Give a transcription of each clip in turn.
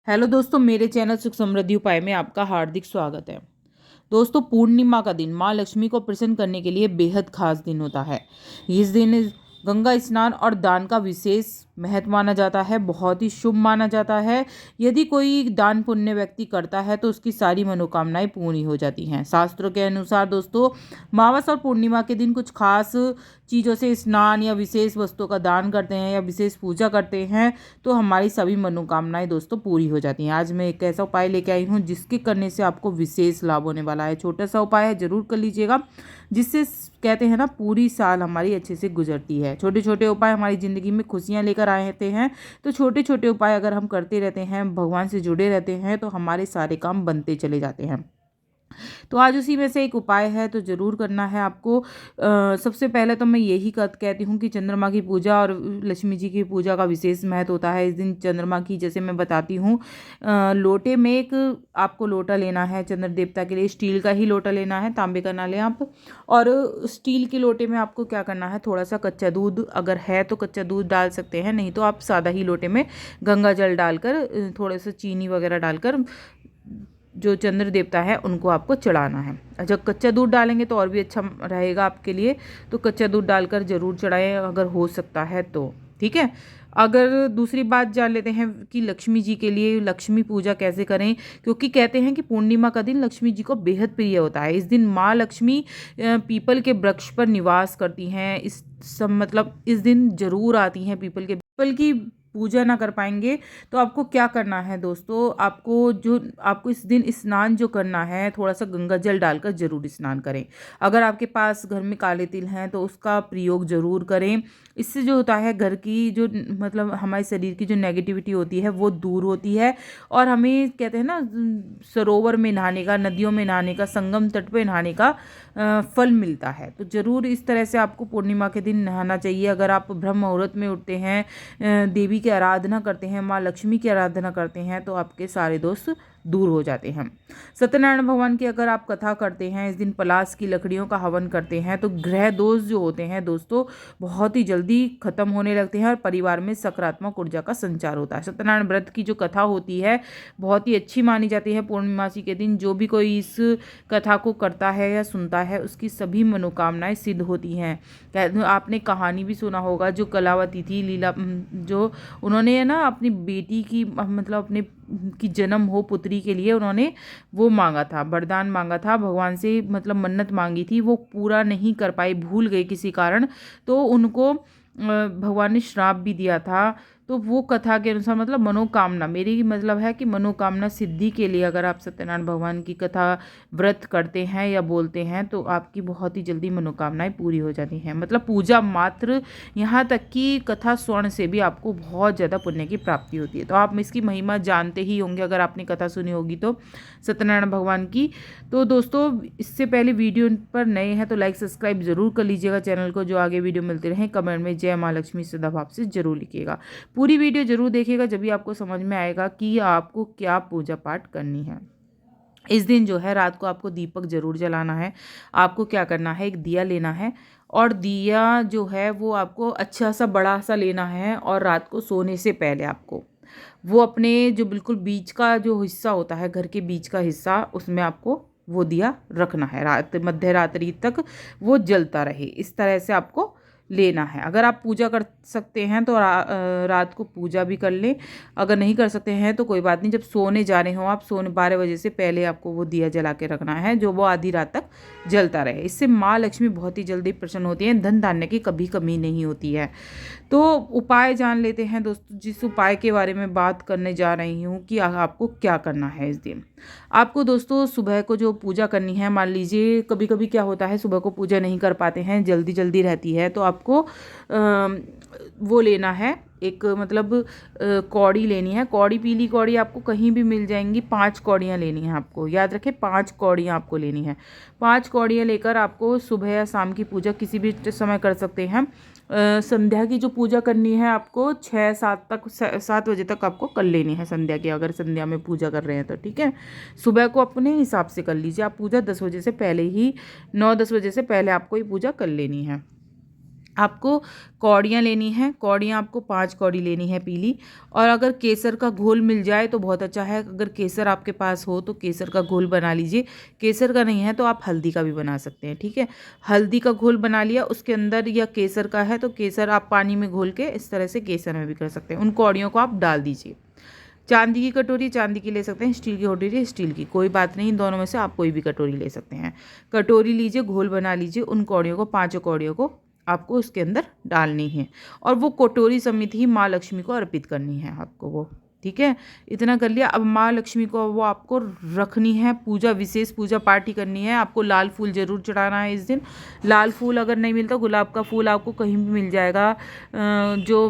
Hello दोस्तों, मेरे channel सुख समृद्धि उपाय में आपका हार्दिक स्वागत है। दोस्तों, पूर्णिमा का दिन माँ लक्ष्मी को प्रसन्न करने के लिए बेहद खास दिन होता है। इस दिन गंगा स्नान और दान का विशेष महत्व माना जाता है, बहुत ही शुभ माना जाता है। यदि कोई दान पुण्य व्यक्ति करता है तो उसकी सारी मनोकामनाएं पूरी हो जाती हैं। शास्त्रों के अनुसार दोस्तों, मावस और पूर्णिमा के दिन कुछ खास चीज़ों से स्नान या विशेष वस्तुओं का दान करते हैं या विशेष पूजा करते हैं तो हमारी सभी मनोकामनाएं दोस्तों पूरी हो जाती हैं। आज मैं एक ऐसा उपाय लेके आई हूँ जिसके करने से आपको विशेष लाभ होने वाला है। छोटा सा उपाय है, जरूर कर लीजिएगा, जिससे कहते हैं ना पूरी साल हमारी अच्छे से गुजरती है। छोटे छोटे उपाय हमारी ज़िंदगी में खुशियाँ लेकर आते हैं। तो छोटे छोटे उपाय अगर हम करते रहते हैं, भगवान से जुड़े रहते हैं, तो हमारे सारे काम बनते चले जाते हैं। तो आज उसी में से एक उपाय है, तो ज़रूर करना है आपको। सबसे पहले तो मैं यही कहती हूँ कि चंद्रमा की पूजा और लक्ष्मी जी की पूजा का विशेष महत्व होता है। इस दिन चंद्रमा की, जैसे मैं बताती हूँ, लोटे में एक आपको लोटा लेना है चंद्र देवता के लिए। स्टील का ही लोटा लेना है, तांबे का ना लें आप। और स्टील के लोटे में आपको क्या करना है, थोड़ा सा कच्चा दूध, अगर है तो कच्चा दूध डाल सकते हैं, नहीं तो आप सादा ही लोटे में गंगा जल डालकर, थोड़ा सा चीनी वगैरह डालकर जो चंद्र देवता है उनको आपको चढ़ाना है। जब कच्चा दूध डालेंगे तो और भी अच्छा रहेगा आपके लिए, तो कच्चा दूध डालकर ज़रूर चढ़ाएं अगर हो सकता है तो, ठीक है। अगर दूसरी बात जान लेते हैं कि लक्ष्मी जी के लिए लक्ष्मी पूजा कैसे करें, क्योंकि कहते हैं कि पूर्णिमा का दिन लक्ष्मी जी को बेहद प्रिय होता है। इस दिन माँ लक्ष्मी पीपल के वृक्ष पर निवास करती हैं। इस सब मतलब इस दिन जरूर आती हैं। पीपल की पूजा ना कर पाएंगे तो आपको क्या करना है दोस्तों, आपको इस दिन स्नान जो करना है, थोड़ा सा गंगा जल डालकर जरूर स्नान करें। अगर आपके पास घर में काले तिल हैं तो उसका प्रयोग जरूर करें। इससे जो होता है, घर की जो मतलब हमारे शरीर की जो नेगेटिविटी होती है वो दूर होती है। और हमें कहते हैं ना, सरोवर में नहाने का, नदियों में नहाने का, संगम तट पे नहाने का फल मिलता है। तो ज़रूर इस तरह से आपको पूर्णिमा के दिन नहाना चाहिए। अगर आप ब्रह्म मुहूर्त में उठते हैं, देवी की आराधना करते हैं, माँ लक्ष्मी की आराधना करते हैं, तो आपके सारे दोष दूर हो जाते हैं। सत्यनारायण भगवान की अगर आप कथा करते हैं, इस दिन पलाश की लकड़ियों का हवन करते हैं, तो ग्रह दोष जो होते हैं दोस्तों बहुत ही जल्दी खत्म होने लगते हैं और परिवार में सकारात्मक ऊर्जा का संचार होता है। सत्यनारायण व्रत की जो कथा होती है बहुत ही अच्छी मानी जाती है। पूर्णिमासी के दिन जो भी कोई इस कथा को करता है या सुनता है, उसकी सभी मनोकामनाएं सिद्ध होती हैं। आपने कहानी भी सुना होगा, जो कलावती थी, लीला, जो उन्होंने ना अपनी बेटी की मतलब अपने की जन्म हो पुत्री के लिए उन्होंने वो मांगा था, वरदान मांगा था भगवान से, मतलब मन्नत मांगी थी, वो पूरा नहीं कर पाई, भूल गई किसी कारण, तो उनको भगवान ने श्राप भी दिया था। तो वो कथा के अनुसार मतलब मनोकामना, मेरी मतलब है कि मनोकामना सिद्धि के लिए अगर आप सत्यनारायण भगवान की कथा व्रत करते हैं या बोलते हैं तो आपकी बहुत ही जल्दी मनोकामनाएं पूरी हो जाती हैं। मतलब पूजा मात्र, यहाँ तक कि कथा स्वर्ण से भी आपको बहुत ज़्यादा पुण्य की प्राप्ति होती है। तो आप इसकी महिमा जानते ही होंगे अगर आपने कथा सुनी होगी तो, सत्यनारायण भगवान की। तो दोस्तों, इससे पहले वीडियो पर नए हैं तो लाइक सब्सक्राइब जरूर कर लीजिएगा चैनल को, जो आगे वीडियो मिलते रहें। कमेंट में जय माँ लक्ष्मी सदाभाव से जरूर लिखिएगा। पूरी वीडियो जरूर देखिएगा, जब भी आपको समझ में आएगा कि आपको क्या पूजा पाठ करनी है। इस दिन जो है रात को आपको दीपक जरूर जलाना है। आपको क्या करना है, एक दिया लेना है, और दिया जो है वो आपको अच्छा सा बड़ा सा लेना है, और रात को सोने से पहले आपको वो अपने जो बिल्कुल बीच का जो हिस्सा होता है, घर के बीच का हिस्सा, उसमें आपको वो दिया रखना है। रात मध्य रात्रि तक वो जलता रहे, इस तरह से आपको लेना है। अगर आप पूजा कर सकते हैं तो रात को पूजा भी कर लें, अगर नहीं कर सकते हैं तो कोई बात नहीं, जब सोने जा रहे हो आप, सोने 12 बजे से पहले आपको वो दिया जला के रखना है, जो वो आधी रात तक जलता रहे। इससे माँ लक्ष्मी बहुत ही जल्दी प्रसन्न होती है, धन धान्य की कभी कमी नहीं होती है। तो उपाय जान लेते हैं दोस्तों, जिस उपाय के बारे में बात करने जा रही हूँ कि आपको क्या करना है इस दिन। आपको दोस्तों सुबह को जो पूजा करनी है, मान लीजिए कभी कभी क्या होता है, सुबह को पूजा नहीं कर पाते हैं, जल्दी जल्दी रहती है, तो आपको वो लेना है, एक मतलब कौड़ी लेनी है। कौड़ी, पीली कौड़ी आपको कहीं भी मिल जाएंगी। 5 कौड़ियाँ लेनी है आपको, याद रखें 5 कौड़ियाँ आपको लेनी है। 5 कौड़ियाँ लेकर आपको सुबह या शाम की पूजा किसी भी समय कर सकते हैं। संध्या की जो पूजा करनी है आपको 7 बजे तक आपको कर लेनी है संध्या की, अगर संध्या में पूजा कर रहे हैं तो, ठीक है। सुबह को अपने हिसाब से कर लीजिए आप पूजा, 10 बजे से पहले ही, 9-10 बजे से पहले आपको ये पूजा कर लेनी है। आपको कौड़ियाँ लेनी हैं, कौड़ियाँ आपको 5 कौड़ी लेनी है पीली। और अगर केसर का घोल मिल जाए तो बहुत अच्छा है, अगर केसर आपके पास हो तो केसर का घोल बना लीजिए। केसर का नहीं है तो आप हल्दी का भी बना सकते हैं, ठीक है। हल्दी का घोल बना लिया, उसके अंदर या केसर का है तो केसर आप पानी में घोल के इस तरह से केसर में भी कर सकते हैं। उन कौड़ियों को आप डाल दीजिए। चांदी की कटोरी चांदी की ले सकते हैं, स्टील की कटोरी स्टील की, कोई बात नहीं, इन दोनों में से आप कोई भी कटोरी ले सकते हैं। कटोरी लीजिए, घोल बना लीजिए, उन कौड़ियों को 5 कौड़ियों को आपको उसके अंदर डालनी है और वो कटोरी समेत ही माँ लक्ष्मी को अर्पित करनी है आपको वो, ठीक है। इतना कर लिया। अब माँ लक्ष्मी को वो आपको रखनी है, पूजा विशेष पूजा पाठ ही करनी है। आपको लाल फूल जरूर चढ़ाना है इस दिन। लाल फूल अगर नहीं मिलता, गुलाब का फूल आपको कहीं भी मिल जाएगा, जो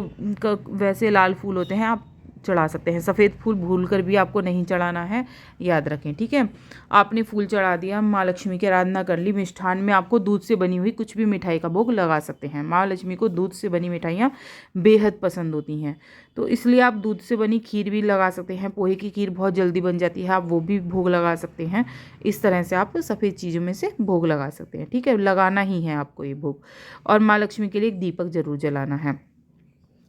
वैसे लाल फूल होते हैं आप चढ़ा सकते हैं। सफ़ेद फूल भूलकर भी आपको नहीं चढ़ाना है, याद रखें, ठीक है। आपने फूल चढ़ा दिया, माँ लक्ष्मी की आराधना कर ली। मिष्ठान में आपको दूध से बनी हुई कुछ भी मिठाई का भोग लगा सकते हैं। माँ लक्ष्मी को दूध से बनी मिठाइयाँ बेहद पसंद होती हैं, तो इसलिए आप दूध से बनी खीर भी लगा सकते हैं। पोहे की खीर बहुत जल्दी बन जाती है, आप वो भी भोग लगा सकते हैं। इस तरह से आप सफ़ेद चीज़ों में से भोग लगा सकते हैं, ठीक है। लगाना ही है आपको ये भोग। और माँ लक्ष्मी के लिए एक दीपक जरूर जलाना है।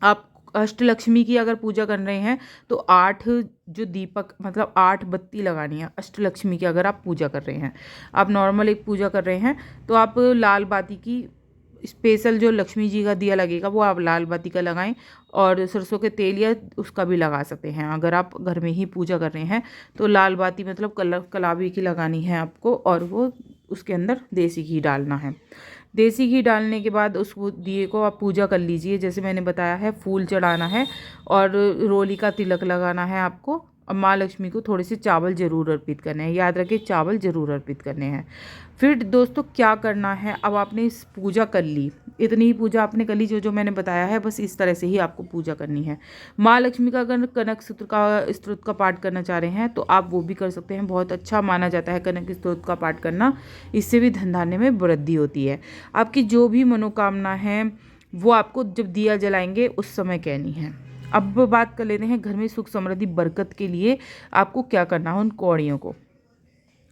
आप अष्टलक्ष्मी की अगर पूजा कर रहे हैं तो 8 जो दीपक मतलब 8 बत्ती लगानी है अष्टलक्ष्मी की। अगर आप पूजा कर रहे हैं, आप नॉर्मल एक पूजा कर रहे हैं तो आप लाल बाती की स्पेशल जो लक्ष्मी जी का दिया लगेगा वो आप लाल बाती का लगाएं। और सरसों के तेल या उसका भी लगा सकते हैं। अगर आप घर में ही पूजा कर रहे हैं तो लाल बाती मतलब कलावी की लगानी है आपको, और वो उसके अंदर देसी घी डालना है। देसी घी डालने के बाद उस दिए को आप पूजा कर लीजिए, जैसे मैंने बताया है। फूल चढ़ाना है और रोली का तिलक लगाना है आपको। और माँ लक्ष्मी को थोड़े से चावल ज़रूर अर्पित करने हैं, याद रखिए चावल ज़रूर अर्पित करने हैं। फिर दोस्तों क्या करना है, अब आपने इस पूजा कर ली, इतनी ही पूजा आपने कर ली जो जो मैंने बताया है, बस इस तरह से ही आपको पूजा करनी है। माँ लक्ष्मी का अगर कनक सूत्र का स्तोत्र का पाठ करना चाह रहे हैं तो आप वो भी कर सकते हैं। बहुत अच्छा माना जाता है कनक स्तोत्र का पाठ करना, इससे भी धन धान्य में वृद्धि होती है। आपकी जो भी मनोकामना है वो आपको जब दिया जलाएंगे उस समय कहनी है। अब बात कर लेते हैं घर में सुख समृद्धि बरकत के लिए आपको क्या करना है। उन कौड़ियों को,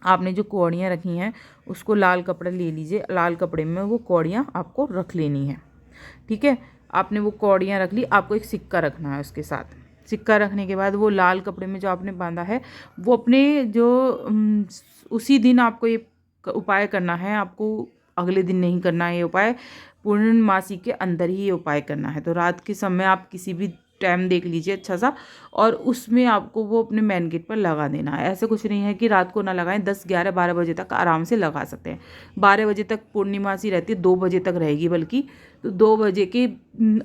आपने जो कौड़ियाँ रखी हैं उसको लाल कपड़ा ले लीजिए, लाल कपड़े में वो कौड़ियाँ आपको रख लेनी है, ठीक है। आपने वो कौड़ियाँ रख ली, आपको एक सिक्का रखना है उसके साथ। सिक्का रखने के बाद वो लाल कपड़े में जो आपने बांधा है वो अपने जो उसी दिन आपको ये उपाय करना है। आपको अगले दिन नहीं करना है ये उपाय, पूर्णमासी के अंदर ही ये उपाय करना है। तो रात के समय आप किसी भी टाइम देख लीजिए अच्छा सा, और उसमें आपको वो अपने मेन गेट पर लगा देना है। ऐसा कुछ नहीं है कि रात को ना लगाएं, 10, 11, 12 बजे तक आराम से लगा सकते हैं। 12 बजे तक पूर्णिमासी रहती है, 2 बजे तक रहेगी बल्कि, तो 2 बजे के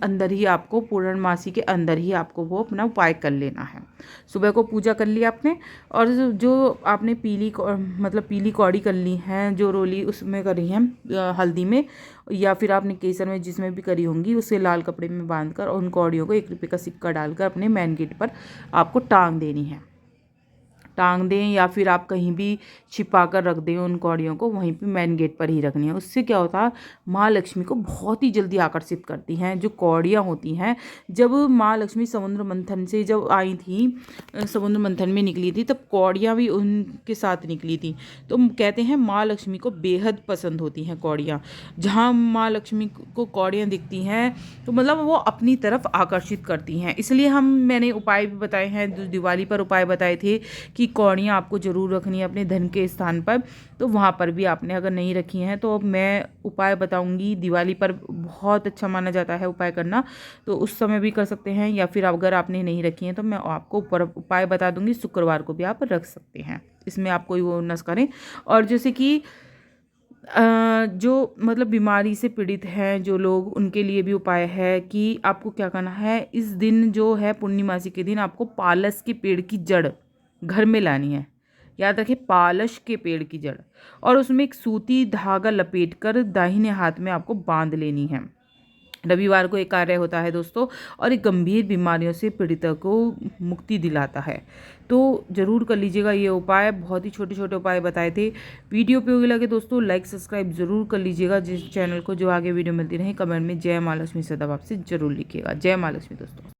अंदर ही आपको, पूर्णमासी के अंदर ही आपको वो अपना उपाय कर लेना है। सुबह को पूजा कर ली आपने, और जो आपने मतलब पीली कौड़ी कर ली हैं, जो रोली उसमें करी है हल्दी में, या फिर आपने केसर में जिसमें भी करी होंगी, उसे लाल कपड़े में बांधकर उन कौड़ियों को 1 रुपये का सिक्का डालकर अपने मेन गेट पर आपको टांग देनी है। टांग दें या फिर आप कहीं भी छिपा कर रख दें उन कौड़ियों को, वहीं पे मेन गेट पर ही रखनी है। उससे क्या होता है, माँ लक्ष्मी को बहुत ही जल्दी आकर्षित करती हैं। जो कौड़ियाँ होती हैं, जब माँ लक्ष्मी समुद्र मंथन से जब आई थी, समुद्र मंथन में निकली थी, तब कौड़ियाँ भी उनके साथ निकली थी। तो कहते हैं माँ लक्ष्मी को बेहद पसंद होती हैं कौड़ियाँ। जहाँ माँ लक्ष्मी को कौड़ियाँ दिखती हैं तो मतलब वो अपनी तरफ आकर्षित करती हैं। इसलिए मैंने उपाय भी बताए हैं, दिवाली पर उपाय बताए थे कि कौड़ियाँ आपको ज़रूर रखनी है अपने धन के स्थान पर। तो वहाँ पर भी आपने अगर नहीं रखी हैं तो अब मैं उपाय बताऊंगी। दिवाली पर बहुत अच्छा माना जाता है उपाय करना, तो उस समय भी कर सकते हैं, या फिर अगर आपने नहीं रखी हैं तो मैं आपको उपाय बता दूंगी। शुक्रवार को भी आप रख सकते हैं, इसमें आप कोई वो न करें। और जैसे कि जो मतलब बीमारी से पीड़ित हैं जो लोग, उनके लिए भी उपाय है कि आपको क्या करना है। इस दिन जो है पूर्णिमासी के दिन आपको पालस के पेड़ की जड़ घर में लानी है। याद रखें, पालश के पेड़ की जड़, और उसमें एक सूती धागा लपेटकर दाहिने हाथ में आपको बांध लेनी है। रविवार को एक कार्य होता है दोस्तों, और एक गंभीर बीमारियों से पीड़ितों को मुक्ति दिलाता है। तो ज़रूर कर लीजिएगा ये उपाय। बहुत ही छोटे छोटे उपाय बताए थे। वीडियो उपयोगी लगे दोस्तों लाइक सब्सक्राइब ज़रूर कर लीजिएगा जिस चैनल को, जो आगे वीडियो मिलती रहे। कमेंट में जय माँ लक्ष्मी सदा आपसे ज़रूर लिखिएगा। जय माँ लक्ष्मी दोस्तों।